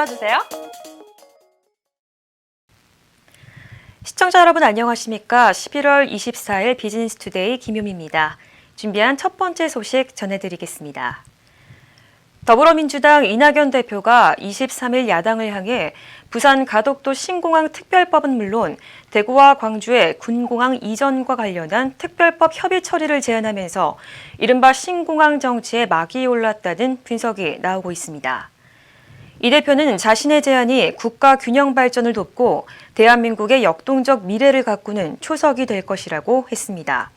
눌러주세요. 시청자 여러분 안녕하십니까? 11월 24일 비즈니스투데이 김효미입니다. 준비한 첫 번째 소식 전해드리겠습니다. 더불어민주당 이낙연 대표가 23일 야당을 향해 부산 가덕도 신공항 특별법은 물론 대구와 광주의 군공항 이전과 관련한 특별법 협의 처리를 제안하면서 이른바 신공항 정치에 막이 올랐다는 분석이 나오고 있습니다. 이 대표는 자신의 제안이 국가 균형 발전을 돕고 대한민국의 역동적 미래를 가꾸는 초석이 될 것이라고 했습니다.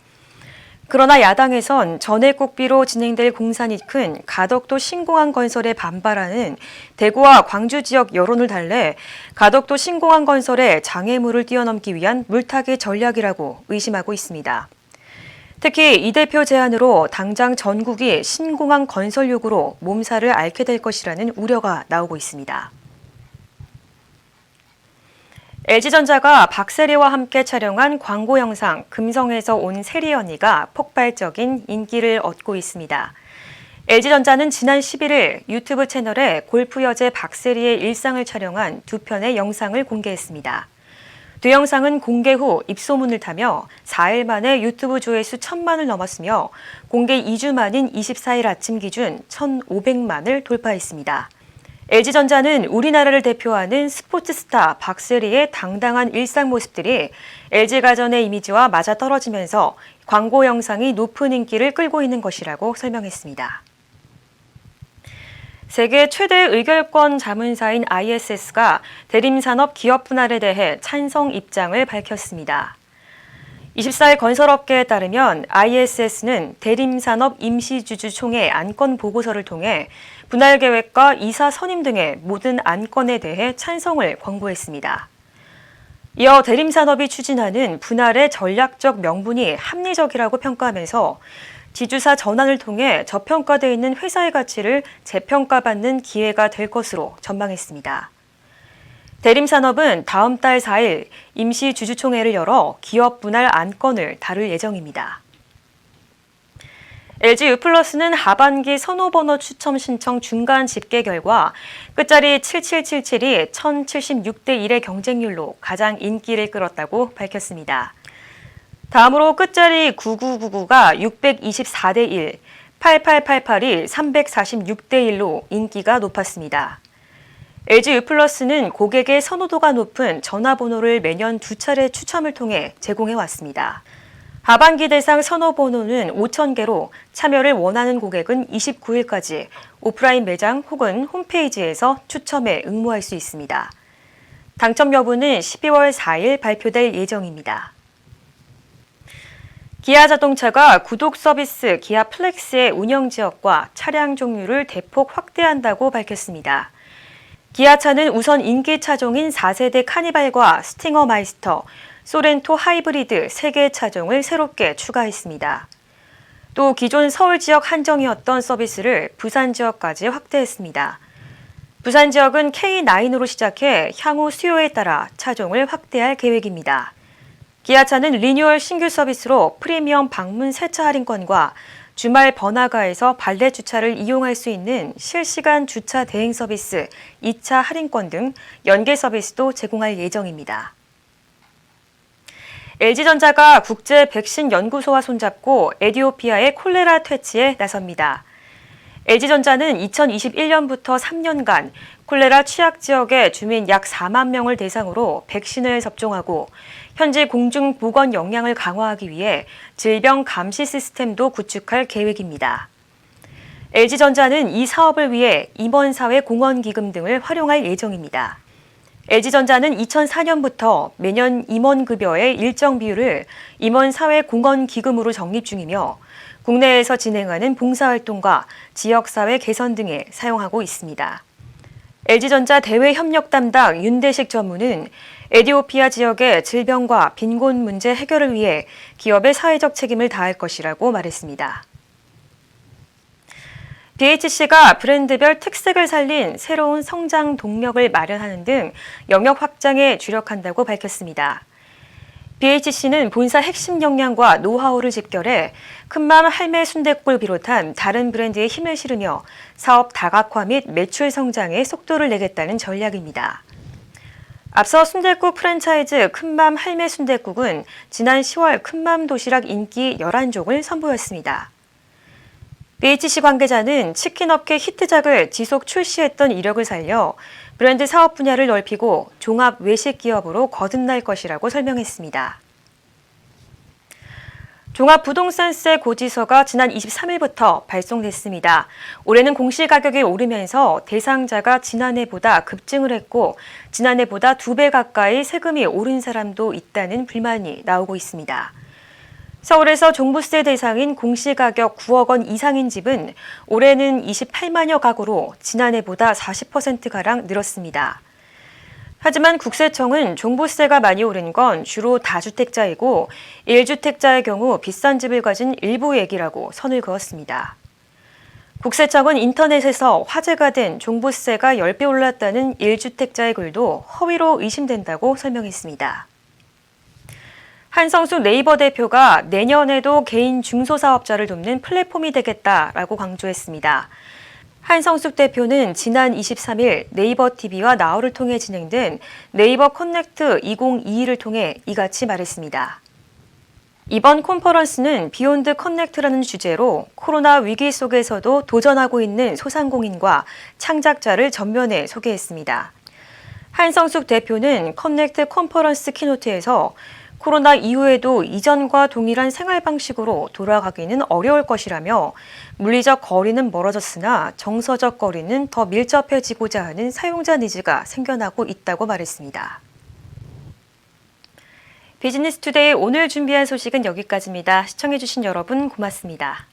그러나 야당에선 전해국비로 진행될 공산이 큰 가덕도 신공항 건설에 반발하는 대구와 광주 지역 여론을 달래 가덕도 신공항 건설에 장애물을 뛰어넘기 위한 물타기 전략이라고 의심하고 있습니다. 특히 이 대표 제안으로 당장 전국이 신공항 건설 요구로 몸살을 앓게 될 것이라는 우려가 나오고 있습니다. LG전자가 박세리와 함께 촬영한 광고 영상 금성에서 온 세리 언니가 폭발적인 인기를 얻고 있습니다. LG전자는 지난 11일 유튜브 채널에 골프 여제 박세리의 일상을 촬영한 두 편의 영상을 공개했습니다. 두 영상은 공개 후 입소문을 타며 4일 만에 유튜브 조회수 1,000만을 넘었으며 공개 2주 만인 24일 아침 기준 1,500만을 돌파했습니다. LG전자는 우리나라를 대표하는 스포츠 스타 박세리의 당당한 일상 모습들이 LG가전의 이미지와 맞아떨어지면서 광고 영상이 높은 인기를 끌고 있는 것이라고 설명했습니다. 세계 최대 의결권 자문사인 ISS가 대림산업 기업 분할에 대해 찬성 입장을 밝혔습니다. 24일 건설업계에 따르면 ISS는 대림산업 임시주주총회 안건 보고서를 통해 분할 계획과 이사 선임 등의 모든 안건에 대해 찬성을 권고했습니다. 이어 대림산업이 추진하는 분할의 전략적 명분이 합리적이라고 평가하면서 지주사 전환을 통해 저평가돼 있는 회사의 가치를 재평가받는 기회가 될 것으로 전망했습니다. 대림산업은 다음 달 4일 임시주주총회를 열어 기업 분할 안건을 다룰 예정입니다. LG유플러스는 하반기 선호번호 추첨 신청 중간 집계 결과 끝자리 7777이 1076대 1의 경쟁률로 가장 인기를 끌었다고 밝혔습니다. 다음으로 끝자리 9999가 624대 1, 8888이 346대 1로 인기가 높았습니다. LG유플러스는 고객의 선호도가 높은 전화번호를 매년 2차례 추첨을 통해 제공해왔습니다. 하반기 대상 선호번호는 5,000개로 참여를 원하는 고객은 29일까지 오프라인 매장 혹은 홈페이지에서 추첨에 응모할 수 있습니다. 당첨 여부는 12월 4일 발표될 예정입니다. 기아자동차가 구독 서비스 기아 플렉스의 운영 지역과 차량 종류를 대폭 확대한다고 밝혔습니다. 기아차는 우선 인기 차종인 4세대 카니발과 스팅어 마이스터, 소렌토 하이브리드 3개의 차종을 새롭게 추가했습니다. 또 기존 서울 지역 한정이었던 서비스를 부산 지역까지 확대했습니다. 부산 지역은 K9으로 시작해 향후 수요에 따라 차종을 확대할 계획입니다. 기아차는 리뉴얼 신규 서비스로 프리미엄 방문 세차 할인권과 주말 번화가에서 발렛 주차를 이용할 수 있는 실시간 주차 대행 서비스 2차 할인권 등 연계 서비스도 제공할 예정입니다. LG전자가 국제 백신 연구소와 손잡고 에티오피아의 콜레라 퇴치에 나섭니다. LG전자는 2021년부터 3년간 콜레라 취약 지역의 주민 약 4만 명을 대상으로 백신을 접종하고 현지 공중 보건 역량을 강화하기 위해 질병 감시 시스템도 구축할 계획입니다. LG전자는 이 사업을 위해 임원사회 공헌기금 등을 활용할 예정입니다. LG전자는 2004년부터 매년 임원급여의 일정 비율을 임원사회 공헌기금으로 적립 중이며 국내에서 진행하는 봉사활동과 지역사회 개선 등에 사용하고 있습니다. LG전자 대외협력 담당 윤대식 전무는 에티오피아 지역의 질병과 빈곤 문제 해결을 위해 기업의 사회적 책임을 다할 것이라고 말했습니다. BHC가 브랜드별 특색을 살린 새로운 성장 동력을 마련하는 등 영역 확장에 주력한다고 밝혔습니다. BHC는 본사 핵심 역량과 노하우를 집결해 큰맘 할매 순댓국을 비롯한 다른 브랜드에 힘을 실으며 사업 다각화 및 매출 성장에 속도를 내겠다는 전략입니다. 앞서 순댓국 프랜차이즈 큰맘 할매 순댓국은 지난 10월 큰맘 도시락 인기 11종을 선보였습니다. BHC 관계자는 치킨업계 히트작을 지속 출시했던 이력을 살려 브랜드 사업 분야를 넓히고 종합 외식 기업으로 거듭날 것이라고 설명했습니다. 종합부동산세 고지서가 지난 23일부터 발송됐습니다. 올해는 공시가격이 오르면서 대상자가 지난해보다 급증을 했고 지난해보다 2배 가까이 세금이 오른 사람도 있다는 불만이 나오고 있습니다. 서울에서 종부세 대상인 공시가격 9억 원 이상인 집은 올해는 28만여 가구로 지난해보다 40%가량 늘었습니다. 하지만 국세청은 종부세가 많이 오른 건 주로 다주택자이고 1주택자의 경우 비싼 집을 가진 일부 얘기라고 선을 그었습니다. 국세청은 인터넷에서 화제가 된 종부세가 10배 올랐다는 1주택자의 글도 허위로 의심된다고 설명했습니다. 한성숙 네이버 대표가 내년에도 개인 중소사업자를 돕는 플랫폼이 되겠다라고 강조했습니다. 한성숙 대표는 지난 23일 네이버 TV와 나우를 통해 진행된 네이버 커넥트 2022를 통해 이같이 말했습니다. 이번 컨퍼런스는 비욘드 커넥트라는 주제로 코로나 위기 속에서도 도전하고 있는 소상공인과 창작자를 전면에 소개했습니다. 한성숙 대표는 커넥트 컨퍼런스 키노트에서 코로나 이후에도 이전과 동일한 생활 방식으로 돌아가기는 어려울 것이라며 물리적 거리는 멀어졌으나 정서적 거리는 더 밀접해지고자 하는 사용자 니즈가 생겨나고 있다고 말했습니다. 비즈니스 투데이 오늘 준비한 소식은 여기까지입니다. 시청해주신 여러분 고맙습니다.